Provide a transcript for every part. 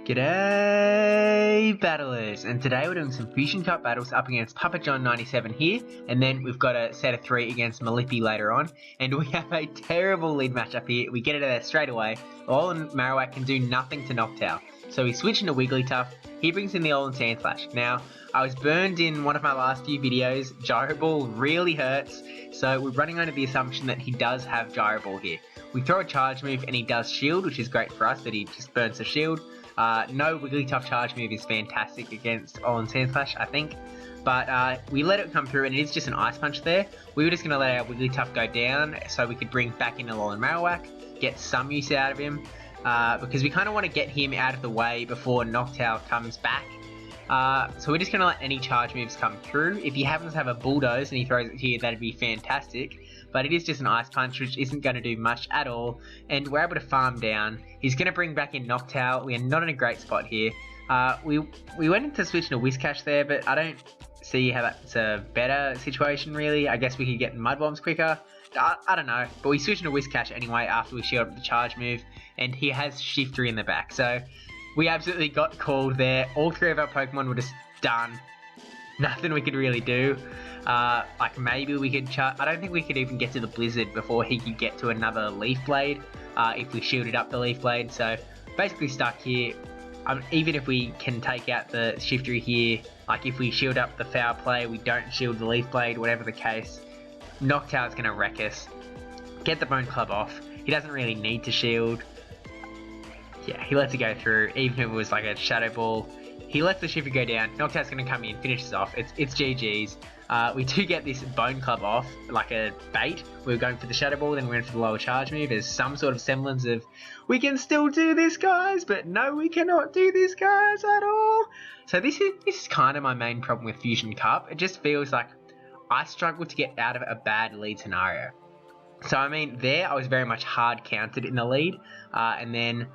G'day battlers, and today we're doing some Fusion Cup battles up against Papa John 97 here, and then we've got a set of 3 against Malippy later on, and we have a terrible lead matchup here. We get it there straight away. Olin Marowak can do nothing to Noctowl, so we switch into Wigglytuff. He brings in the Olin Sandslash. Now, I was burned in one of my last few videos. Gyro Ball really hurts, so we're running under the assumption that he does have Gyro Ball here. We throw a charge move and he does shield, which is great for us that he just burns the shield. No Wigglytuff charge move is fantastic against Olin Sandslash, I think. But we let it come through and it is just an Ice Punch there. We were just going to let our Wigglytuff go down so we could bring back in Olin Marowak, get some use out of him. Because we kind of want to get him out of the way before Noctowl comes back. So we're just going to let any charge moves come through. If he happens to have a Bulldoze and he throws it here, that'd be fantastic. But it is just an Ice Punch, which isn't going to do much at all. And we're able to farm down. He's going to bring back in Noctowl. We are not in a great spot here. We went into switching to Whiscash there, but I don't see how that's a better situation, really. I guess we could get Mud Bombs quicker. I don't know. But we switched to Whiscash anyway after we shielded up the charge move. And he has Shifter in the back. So we absolutely got called there. All 3 of our Pokemon were just done. Nothing we could really do. Like maybe we could I don't think we could even get to the Blizzard before he could get to another Leaf Blade if we shielded up the Leaf Blade. So basically stuck here. Even if we can take out the Shifter here, like if we shield up the Foul Play, we don't shield the Leaf Blade, whatever the case, Noctowl's going to wreck us. Get the Bone Club off. He doesn't really need to shield. Yeah, he lets it go through, even if it was like a Shadow Ball. He lets the Shifter go down. Noctowl's going to come in, finishes off. It's GG's. We do get this Bone Club off, like a bait. We were going for the Shadow Ball, then we went for the lower charge move. There's some sort of semblance of, we can still do this, guys, but no, we cannot do this, guys, at all. So this is kind of my main problem with Fusion Cup. It just feels like I struggle to get out of a bad lead scenario. So, I mean, there I was very much hard counted in the lead, and then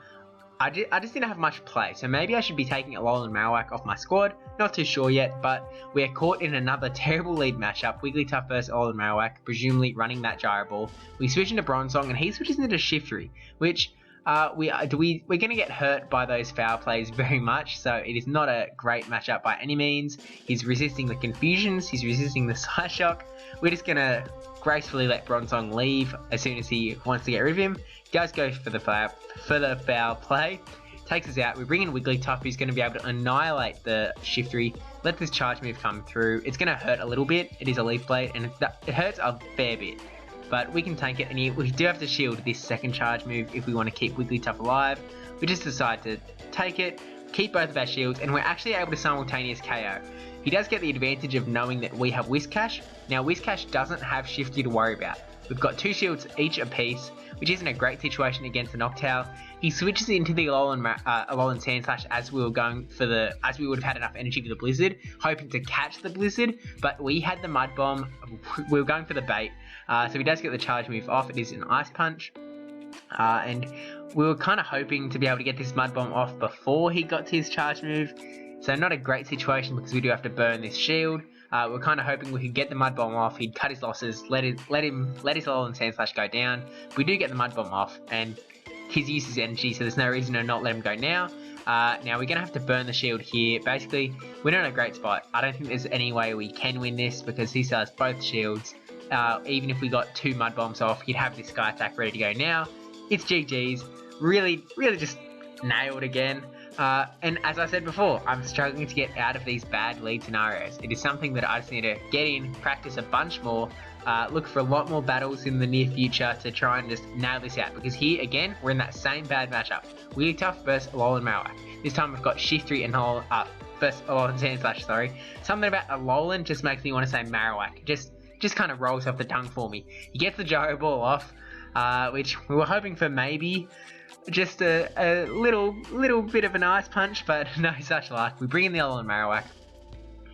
I just didn't have much play, so maybe I should be taking Alolan Marowak off my squad. Not too sure yet, but we are caught in another terrible lead matchup. Wigglytuff versus Alolan Marowak, presumably running that Gyro Ball. We switch into Bronzong, and he switches into Shiftry, which we're going to get hurt by those foul plays very much, so it is not a great matchup by any means. He's resisting the confusions, he's resisting the Psyshock. We're just going to gracefully let Bronzong leave as soon as he wants to get rid of him. Does go for the foul play, takes us out. We bring in Wigglytuff, who's going to be able to annihilate the Shiftry. Let this charge move come through. It's going to hurt a little bit. It is a Leaf Blade, and it hurts a fair bit. But we can take it, and we do have to shield this second charge move if we want to keep Wigglytuff alive. We just decide to take it, keep both of our shields, and we're actually able to simultaneous KO. He does get the advantage of knowing that we have Whiscash. Now, Whiscash doesn't have Shifty to worry about. We've got 2 shields each apiece, which isn't a great situation against the Noctowl. He switches into the Alolan Sandslash as we would have had enough energy for the Blizzard, hoping to catch the Blizzard, but we had the Mud Bomb. We were going for the bait, so he does get the charge move off. It is an Ice Punch, and we were kind of hoping to be able to get this Mud Bomb off before he got to his charge move. So not a great situation because we do have to burn this shield. We're kind of hoping we could get the Mud Bomb off. He'd cut his losses, let his Alolan Sandslash go down. We do get the Mud Bomb off, and his use is energy, so there's no reason to not let him go now. Now we're going to have to burn the shield here. Basically, we're not in a great spot. I don't think there's any way we can win this because he still has both shields. Even if we got 2 Mud Bombs off, he'd have this Sky Attack ready to go now. It's GG's. Really just nailed again. And as I said before, I'm struggling to get out of these bad lead scenarios. It is something that I just need to get in, practice a bunch more, look for a lot more battles in the near future to try and just nail this out. Because here, again, we're in that same bad matchup. Wigglytuff versus Alolan Marowak. This time we've got Shiftry and versus Alolan Sandslash, sorry. Something about Alolan just makes me want to say Marowak. Just kind of rolls off the tongue for me. He gets the Gyro Ball off, which we were hoping for maybe just a little bit of an Ice Punch, but no such luck. We bring in the Alolan Marowak.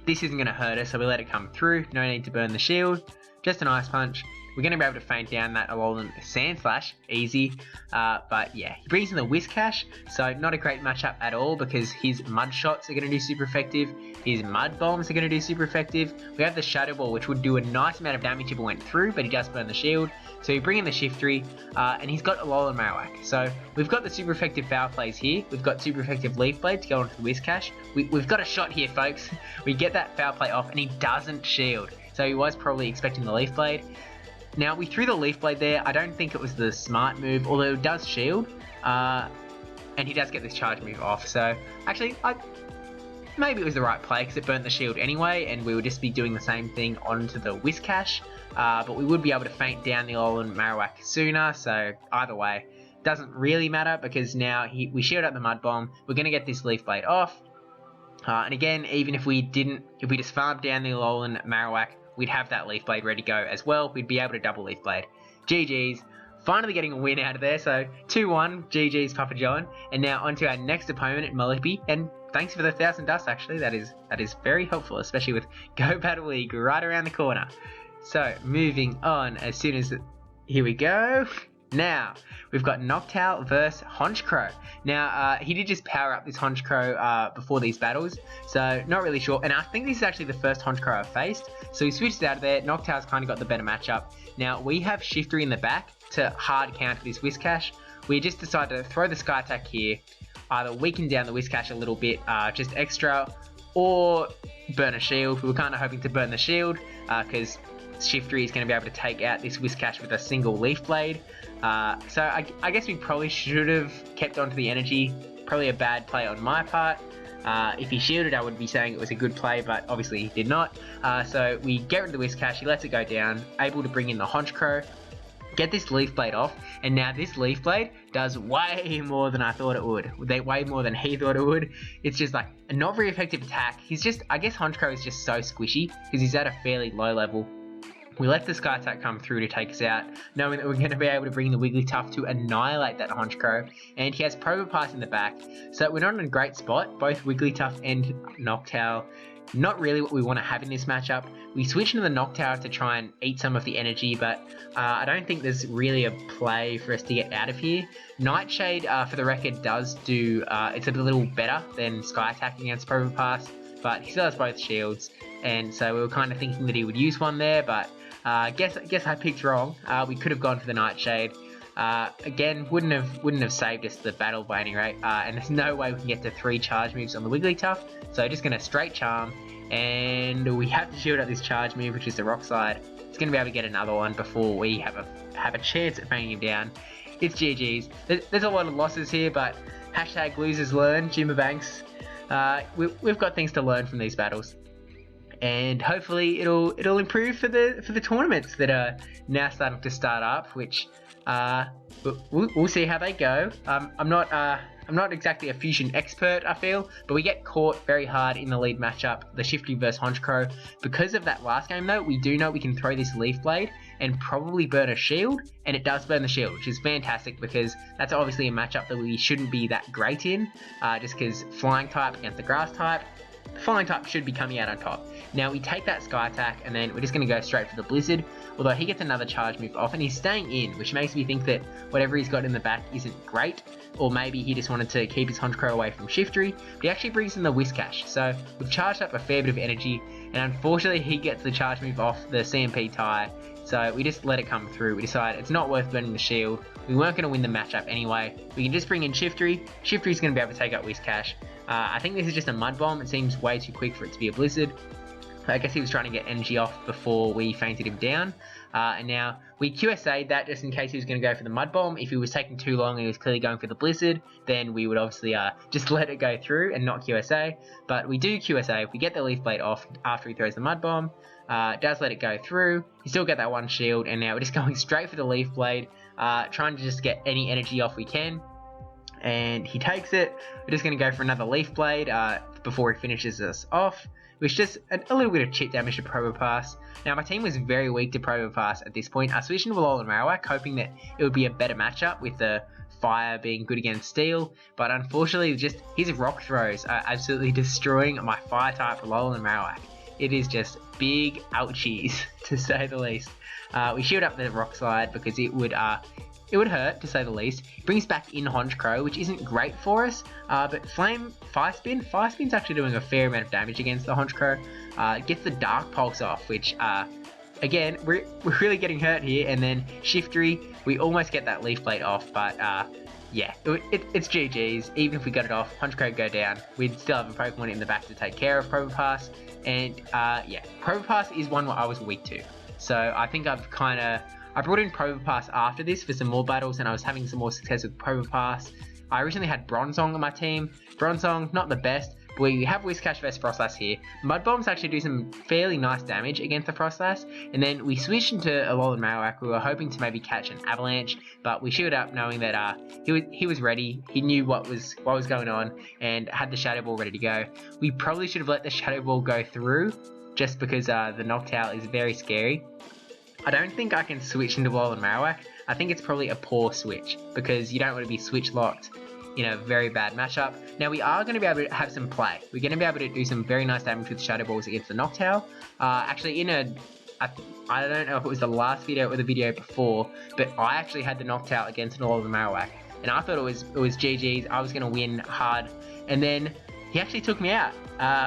This isn't going to hurt us, so we let it come through. No need to burn the shield. Just an Ice Punch. we're going to be able to feint down that Alolan Sand Slash, easy. But yeah, he brings in the Whiscash, so not a great matchup at all because his Mud Shots are going to do super effective, his Mud Bombs are going to do super effective. We have the Shadow Ball, which would do a nice amount of damage if it went through, but he does burn the shield. So we bring in the Shiftry, and he's got Alolan Marowak. So we've got the super effective Foul Plays here. We've got super effective Leaf Blade to go onto the Whiscash. We've got a shot here, folks. We get that Foul Play off, and he doesn't shield. So he was probably expecting the Leaf Blade. Now, we threw the Leaf Blade there. I don't think it was the smart move, although it does shield. And he does get this charge move off. So, actually, maybe it was the right play because it burnt the shield anyway, and we would just be doing the same thing onto the Whiscash. But we would be able to feint down the Alolan Marowak sooner, so either way, doesn't really matter because now we shield up the Mud Bomb. We're going to get this Leaf Blade off. And again, even if we just farmed down the Alolan Marowak, we'd have that Leaf Blade ready to go as well. We'd be able to double Leaf Blade. GG's. Finally getting a win out of there, so 2-1, GG's Papa John. And now onto our next opponent, Malippy, and thanks for the 1,000 dust actually, that is very helpful, especially with Go Battle League right around the corner. So, moving on as soon as... Here we go. Now, we've got Noctowl versus Honchkrow. Now, he did just power up this Honchkrow before these battles, so not really sure. And I think this is actually the first Honchkrow I've faced. So he switched out of there. Noctowl's kind of got the better matchup. Now, we have Shiftry in the back to hard counter this Whiscash. We just decided to throw the Sky Attack here, either weaken down the Whiscash a little bit, just extra, or burn a shield. We were kind of hoping to burn the shield, because Shiftry is going to be able to take out this Whiscash with a single Leaf Blade. So I guess we probably should have kept onto the energy. Probably a bad play on my part. If he shielded, I would be saying it was a good play, but obviously he did not. So we get rid of the Whiscash, he lets it go down, able to bring in the Honchkrow, get this Leaf Blade off, and now this Leaf Blade does way more than I thought it would. Way more than he thought it would. It's just like a not very effective attack. I guess Honchkrow is just so squishy, because he's at a fairly low level. We let the Sky Attack come through to take us out, knowing that we're going to be able to bring the Wigglytuff to annihilate that Honchkrow, and he has Probopass in the back, so we're not in a great spot. Both Wigglytuff and Noctowl, not really what we want to have in this matchup. We switch into the Noctowl to try and eat some of the energy, but I don't think there's really a play for us to get out of here. Nightshade, for the record, does do, it's a little better than Sky Attack against Probopass, but he still has both shields, and so we were kind of thinking that he would use one there, but guess I picked wrong. We could have gone for the Nightshade. Again, wouldn't have saved us the battle by any rate. And there's no way we can get to 3 charge moves on the Wigglytuff. So just gonna straight charm, and we have to shield up this charge move, which is the Rock Slide. It's gonna be able to get another one before we have a chance at banging him down. It's GG's. There's a lot of losses here, but hashtag losers learn. Jimmer Banks. We've got things to learn from these battles. And hopefully it'll improve for the tournaments that are now starting to start up, which we'll see how they go. I'm not exactly a fusion expert, I feel, but we get caught very hard in the lead matchup, the Shiftry versus Honchkrow. Because of that last game though, we do know we can throw this Leaf Blade and probably burn a shield, and it does burn the shield, which is fantastic because that's obviously a matchup that we shouldn't be that great in, just because Flying type against the Grass type. Flying type should be coming out on top. Now we take that Sky Attack, and then we're just going to go straight for the Blizzard, although he gets another charge move off, and he's staying in, which makes me think that whatever he's got in the back isn't great, or maybe he just wanted to keep his Honchkrow away from Shiftry, but he actually brings in the Whiscash, so we've charged up a fair bit of energy, and unfortunately he gets the charge move off the CMP tie, so we just let it come through. We decided it's not worth burning the shield, we weren't going to win the matchup anyway, we can just bring in Shiftry. Shiftry's going to be able to take out Whiscash. I think this is just a Mud Bomb, it seems way too quick for it to be a Blizzard. I guess he was trying to get energy off before we fainted him down. And now we QSA'd that just in case he was going to go for the Mud Bomb. If he was taking too long and he was clearly going for the Blizzard, then we would obviously just let it go through and not QSA. But we do QSA. We get the Leaf Blade off after he throws the Mud Bomb. Does let it go through. You still get that one shield, and now we're just going straight for the Leaf Blade, trying to just get any energy off we can. And he takes it. We're just going to go for another Leaf Blade before he finishes us off, which just a little bit of chip damage to Probopass. Now my team was very weak to Probopass at this point. I switched into Alolan Marowak hoping that it would be a better matchup with the Fire being good against Steel, but unfortunately just his Rock throws are absolutely destroying my Fire type Alolan Marowak. it is just big ouchies, to say the least. We shield up the rock slide because it would hurt, to say the least. It brings back in Honchkrow, which isn't great for us, but Flame Fire Spin's actually doing a fair amount of damage against the Honchkrow. Gets the Dark Pulse off, which, again, we're really getting hurt here, and then Shiftry, we almost get that Leaf Blade off, but, yeah, it's GG's. Even if we got it off, Honchkrow go down, we'd still have a Pokemon in the back to take care of Probopass, and, yeah, Probopass is one I was weak to. So I think I brought in Probopass after this for some more battles, and I was having some more success with Probopass. I originally had Bronzong on my team. Bronzong, not the best, but we have Whiscash vs Frostlass here. Mud Bombs actually do some fairly nice damage against the Frostlass, and then we switched into Alolan Marowak. We were hoping to maybe catch an Avalanche, but we shielded up knowing that he was ready. He knew what was going on, and had the Shadow Ball ready to go. We probably should have let the Shadow Ball go through, just because the Noctowl is very scary. I don't think I can switch into Alolan Marowak. I think it's probably a poor switch, because you don't want to be switch locked in a very bad matchup. Now we are going to be able to have some play. We're going to be able to do some very nice damage with Shadow Balls against the Noctowl. Actually, I don't know if it was the last video or the video before, but I actually had the Noctowl against an Alolan Marowak, and I thought it was GG's. I was going to win hard, and then he actually took me out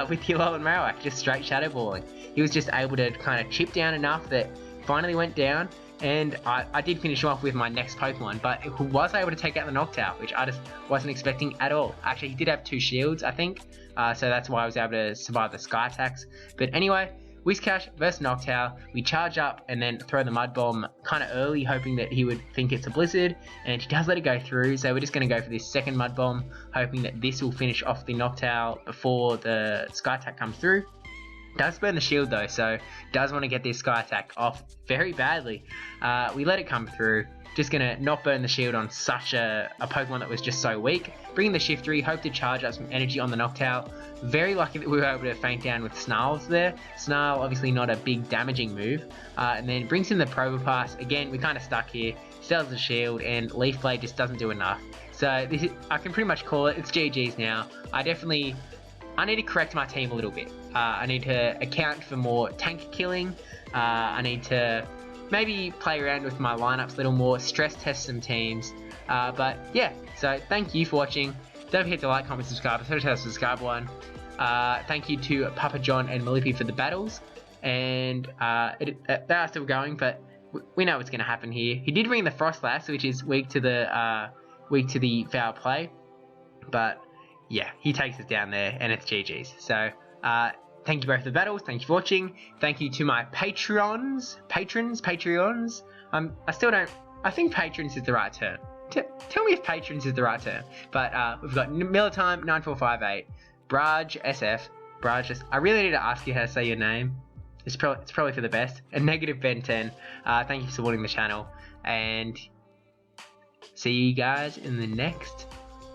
with the Alolan Marowak, just straight Shadow Balling. He was just able to kind of chip down enough that finally went down, and I did finish him off with my next Pokemon, but he was able to take out the Noctowl, which I just wasn't expecting at all. Actually, he did have 2 shields, I think, so that's why I was able to survive the Sky attacks. But anyway, Whiscash versus Noctowl, we charge up and then throw the Mud Bomb kind of early, hoping that he would think it's a Blizzard, and he does let it go through, so we're just going to go for this second Mud Bomb, hoping that this will finish off the Noctowl before the Sky attack comes through. Does burn the shield though, so does want to get this Sky attack off very badly. We let it come through, just going to not burn the shield on such a Pokemon that was just so weak. Bring the Shiftry, hope to charge up some energy on the Noctowl. Very lucky that we were able to feint down with Snarls there. Snarl, obviously not a big damaging move. And then brings in the Probopass. Again, we're kind of stuck here. Sells the shield, and Leaf Blade just doesn't do enough. So I can pretty much call it. It's GG's now. I need to correct my team a little bit. I need to account for more tank killing. I need to maybe play around with my lineups a little more, stress test some teams. But yeah, so thank you for watching. Don't forget to like, comment, subscribe, especially the subscribe one. Thank you to Papa John and Malippy for the battles. And they are still going, but we know what's going to happen here. He did bring the Frostlass, which is weak to the foul play. But yeah, he takes us down there, and it's GG's. So, thank you both for the battles. Thank you for watching. Thank you to my Patreons. I think patrons is the right term. Tell me if patrons is the right term. But we've got Militime 9458, brajSF. I really need to ask you how to say your name. It's probably for the best. And Negative Ben 10. Thank you for supporting the channel, and see you guys in the next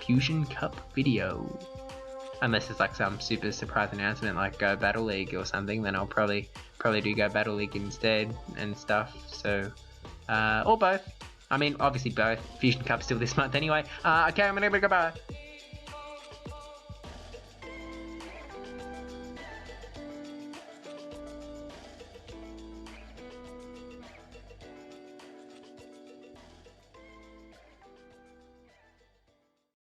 Fusion Cup video. Unless it's like some super surprise announcement like Go Battle League or something, then I'll probably do Go Battle League instead and stuff. So or both. I mean, obviously both. Fusion Cup's still this month anyway. Okay, I'm gonna go bye.